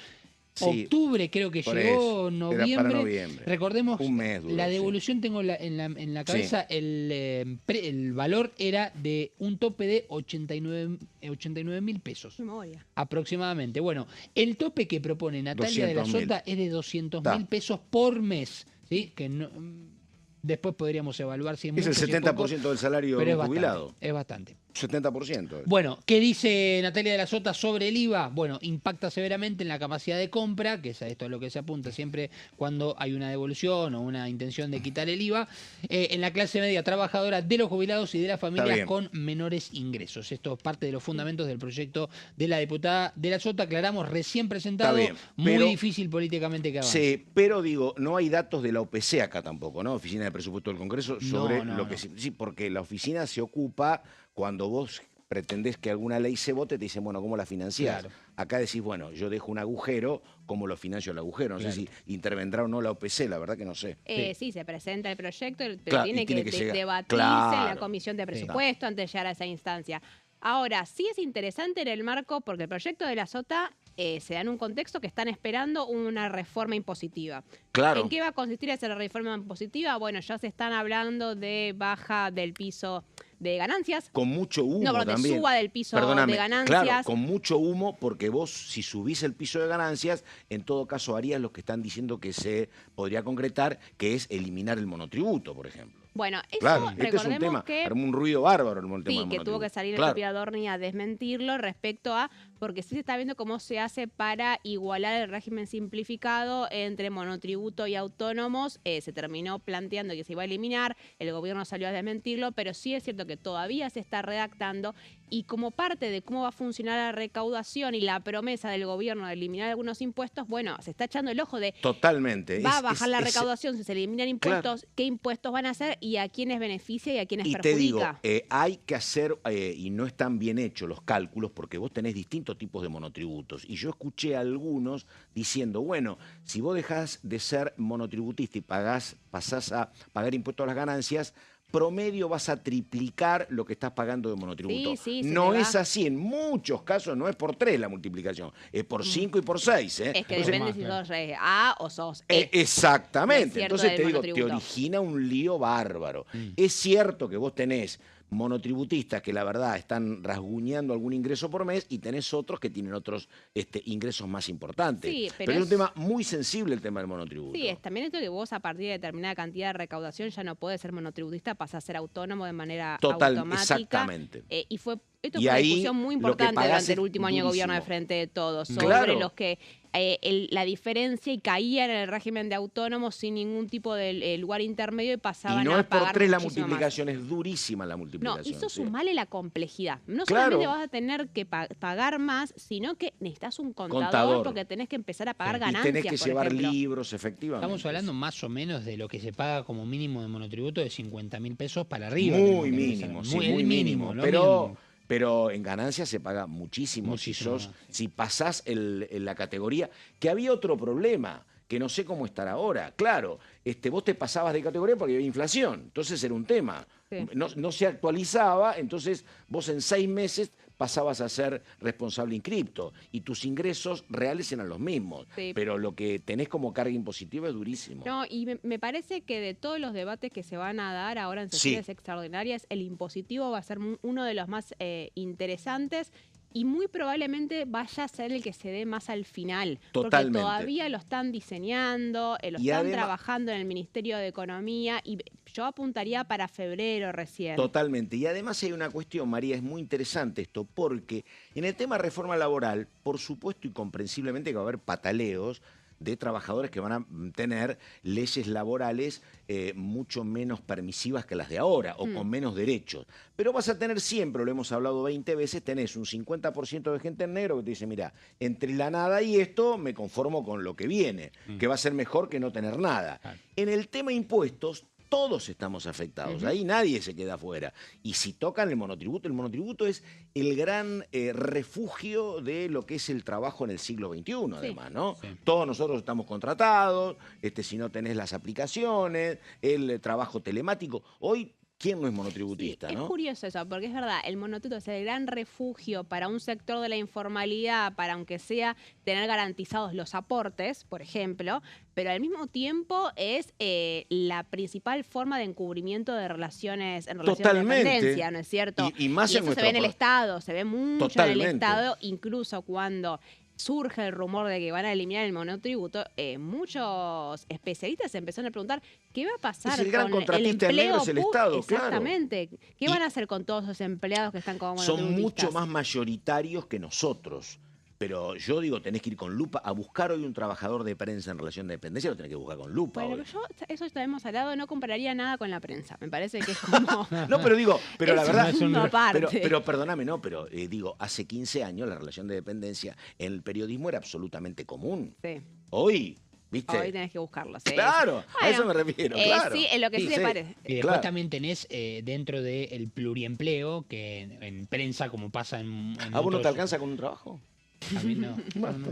Sí, octubre creo que por llegó, eso, era noviembre. para noviembre. Recordemos, Un mes duró, la sí. devolución, tengo en la cabeza, el valor era de un tope de 89.000 pesos. Memoria. Aproximadamente. Bueno, el tope que propone Natalia de la 200.000. Sota es de 200.000 Ta. pesos por mes, ¿sí? Que no, después podríamos evaluar si es Es mucho, el si es 70% poco, del salario pero es jubilado. bastante, es bastante. 70%. Bueno, ¿qué dice Natalia de la Sota sobre el IVA? Bueno, impacta severamente en la capacidad de compra, que es a esto a lo que se apunta siempre cuando hay una devolución o una intención de quitar el IVA, en la clase media trabajadora de los jubilados y de las familias con menores ingresos. Esto es parte de los fundamentos del proyecto de la diputada de la Sota, aclaramos, recién presentado, muy difícil políticamente que avance. Sí, pero digo, no hay datos de la OPC acá tampoco, ¿no? Oficina de Presupuesto del Congreso, sobre lo que sí, porque la oficina se ocupa cuando vos pretendés que alguna ley se vote, te dicen, bueno, ¿cómo la financiás? Claro. Acá decís, bueno, yo dejo un agujero, ¿cómo lo financio el agujero? No sé si intervendrá o no la OPC, la verdad que no sé. Sí, se presenta el proyecto, pero tiene que debatirse en la Comisión de Presupuesto antes de llegar a esa instancia. Ahora, sí es interesante en el marco, porque el proyecto de la Sota se da en un contexto que están esperando una reforma impositiva. Claro. ¿En qué va a consistir esa reforma impositiva? Bueno, ya se están hablando de baja del piso de ganancias. Con mucho humo también. De suba del piso de ganancias. Claro, con mucho humo, porque vos, si subís el piso de ganancias, en todo caso harías lo que están diciendo que se podría concretar, que es eliminar el monotributo, por ejemplo. Bueno, eso claro, este es un tema, armó un ruido bárbaro el tema del monotributo. Sí, que tuvo que salir el propio Adorni a desmentirlo respecto a, porque sí se está viendo cómo se hace para igualar el régimen simplificado entre monotributo y autónomos. Se terminó planteando que se iba a eliminar, el gobierno salió a desmentirlo, pero sí es cierto que todavía se está redactando y como parte de cómo va a funcionar la recaudación y la promesa del gobierno de eliminar algunos impuestos, bueno, se está echando el ojo de... Totalmente. Va a bajar la recaudación si se eliminan impuestos, qué impuestos van a hacer y a quiénes beneficia y a quiénes perjudica. Te digo, hay que hacer, y no están bien hechos los cálculos, porque vos tenés distintos tipos de monotributos. Y yo escuché a algunos diciendo, bueno, si vos dejás de ser monotributista y pasás a pagar impuestos a las ganancias, promedio vas a triplicar lo que estás pagando de monotributo. No es así, en muchos casos no es por 3 la multiplicación, es por 5 y por 6. Es que depende si sos A o sos E. Exactamente, entonces te digo, te origina un lío bárbaro. Es cierto que vos tenés monotributistas que la verdad están rasguñando algún ingreso por mes y tenés otros que tienen otros ingresos más importantes. Sí, pero es un tema muy sensible el tema del monotributo. Sí, es también esto que vos a partir de determinada cantidad de recaudación ya no podés ser monotributista, pasás a ser autónomo de manera automática. Exactamente. Esto fue una discusión muy importante durante el último año de gobierno de Frente de Todos, sobre los que la diferencia y caían en el régimen de autónomos sin ningún tipo de lugar intermedio y pasaban a pagar. Y no es por 3 la multiplicación, es durísima la multiplicación. No, eso sumale la complejidad. No solamente vas a tener que pagar más, sino que necesitas un contador porque tenés que empezar a pagar ganancias. Y tenés que llevar libros, efectivamente. Estamos hablando más o menos de lo que se paga como mínimo de monotributo de 50.000 pesos para arriba. Muy mínimo, muy mínimo. Pero en ganancias se paga muchísimo si pasás la categoría. Que había otro problema, que no sé cómo estar ahora. Claro, vos te pasabas de categoría porque había inflación, entonces era un tema. Sí. No se actualizaba, entonces vos en 6 meses pasabas a ser responsable inscripto y tus ingresos reales eran los mismos, pero lo que tenés como carga impositiva es durísimo. No, y me parece que de todos los debates que se van a dar ahora en sesiones extraordinarias, el impositivo va a ser uno de los más interesantes y muy probablemente vaya a ser el que se dé más al final. Totalmente. Porque todavía lo están diseñando, lo están trabajando en el Ministerio de Economía y yo apuntaría para febrero recién. Totalmente. Y además hay una cuestión, María, es muy interesante esto, porque en el tema de reforma laboral, por supuesto y comprensiblemente que va a haber pataleos de trabajadores que van a tener leyes laborales mucho menos permisivas que las de ahora o con menos derechos. Pero vas a tener siempre, lo hemos hablado 20 veces, tenés un 50% de gente en negro que te dice, mira, entre la nada y esto me conformo con lo que viene, que va a ser mejor que no tener nada. En el tema impuestos, todos estamos afectados, ahí nadie se queda afuera. Y si tocan el monotributo es el gran refugio de lo que es el trabajo en el siglo XXI, además, ¿no? Sí. Todos nosotros estamos contratados, si no tenés las aplicaciones, el trabajo telemático. Hoy, ¿quién no es monotributista? Es curioso eso, porque es verdad, el monotributo es el gran refugio para un sector de la informalidad, para aunque sea tener garantizados los aportes, por ejemplo, pero al mismo tiempo es la principal forma de encubrimiento de relaciones en relación de dependencia, ¿no es cierto? Y más y eso se ve en el Estado, se ve mucho en el Estado, incluso cuando surge el rumor de que van a eliminar el monotributo, muchos especialistas se empezaron a preguntar qué va a pasar Es el gran con el contratista en negro, empleo es el Estado, claro. Exactamente. ¿Qué Y van a hacer con todos esos empleados que están como son monotributistas? mucho más mayoritarios que nosotros. Pero yo digo, tenés que ir con lupa a buscar hoy un trabajador de prensa en relación de dependencia, lo tenés que buscar con lupa. Bueno, hoy. pero eso ya hemos hablado, no compararía nada con la prensa. Me parece que es como... No, pero digo, pero la es verdad... un mundo aparte. Pero perdóname, no, pero digo, hace 15 años la relación de dependencia en el periodismo era absolutamente común. Sí. Hoy, ¿viste? Hoy tenés que buscarlo. Sí. Claro, a Bueno, eso me refiero, claro. Sí, en lo que sí le parece. Y después Claro. también tenés dentro del pluriempleo, que en prensa, como pasa en ¿A vos no te otros- alcanza con un trabajo? A mí no. Bueno,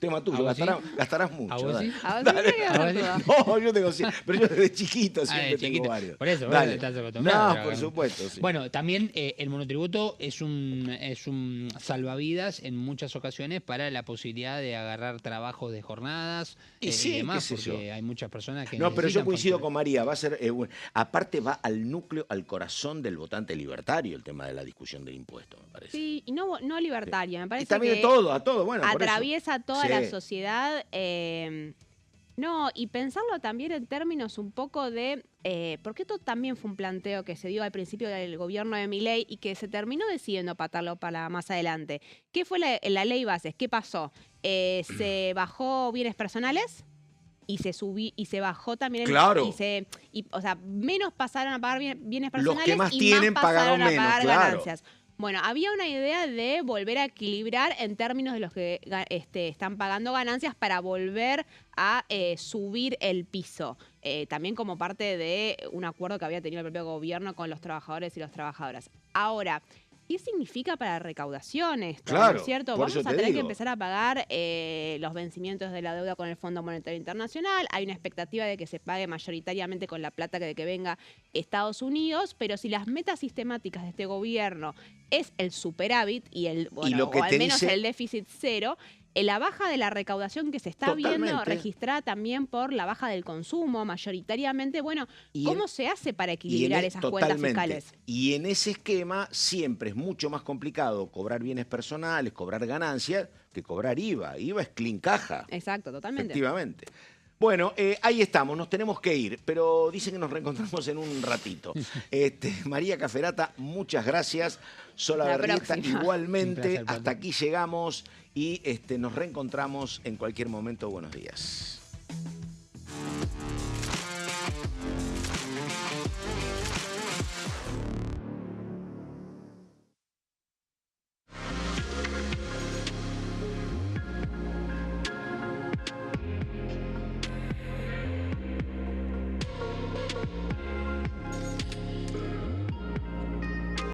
tema ¿A tuyo, vos sí? gastarás mucho. ¿A vos dale. sí? A ver, Dale. tiene que ver A ver, todo. No, yo tengo 100, pero yo desde chiquito siempre de tengo chiquito. varios. Por eso, Dale. estás acostumbrado. No, pero- por supuesto, sí. Bueno, también el monotributo es un salvavidas en muchas ocasiones para la posibilidad de agarrar trabajos de jornadas Y sí, y demás, qué sé porque yo. hay muchas personas que No, pero yo necesitan coincido facturar. con María, va a ser, aparte va al núcleo, al corazón del votante libertario el tema de la discusión del impuesto, me parece. Sí, y no libertaria. Me Y parece también que a todo, bueno, por eso. atraviesa toda Sí. la sociedad. No, y pensarlo también en términos un poco de... porque esto también fue un planteo que se dio al principio del gobierno de Milei y que se terminó decidiendo patarlo para más adelante. ¿Qué fue la ley bases? ¿Qué pasó? Se bajó bienes personales y se bajó también Claro. o sea, menos pasaron a pagar bienes Los personales que más y tienen más pasaron pagaron a menos, pagar claro. ganancias. Bueno, había una idea de volver a equilibrar en términos de los que están pagando ganancias para volver a subir el piso. También como parte de un acuerdo que había tenido el propio gobierno con los trabajadores y las trabajadoras. Ahora, ¿qué significa para recaudación esto? Claro, ¿No es cierto? por Vamos eso a te tener que digo. empezar a pagar los vencimientos de la deuda con el Fondo Monetario Internacional. Hay una expectativa de que se pague mayoritariamente con la plata de que venga Estados Unidos, pero si las metas sistemáticas de este gobierno es el superávit y lo que o al te menos dice- el déficit cero, la baja de la recaudación que se está viendo Totalmente. registrada también por la baja del consumo mayoritariamente. Bueno, Y ¿cómo en- se hace para Y en equilibrar esas cuentas totalmente. fiscales? Y en ese esquema siempre es mucho más complicado cobrar bienes personales, cobrar ganancias, que cobrar IVA. IVA es clean caja. Exacto, totalmente. Efectivamente. Bueno, ahí estamos, nos tenemos que ir, pero dicen que nos reencontramos en un ratito. María Caferata, muchas gracias. Sola La Berrieta, próxima. Un igualmente. placer, Hasta Pato. aquí llegamos y nos reencontramos en cualquier momento. Buenos días.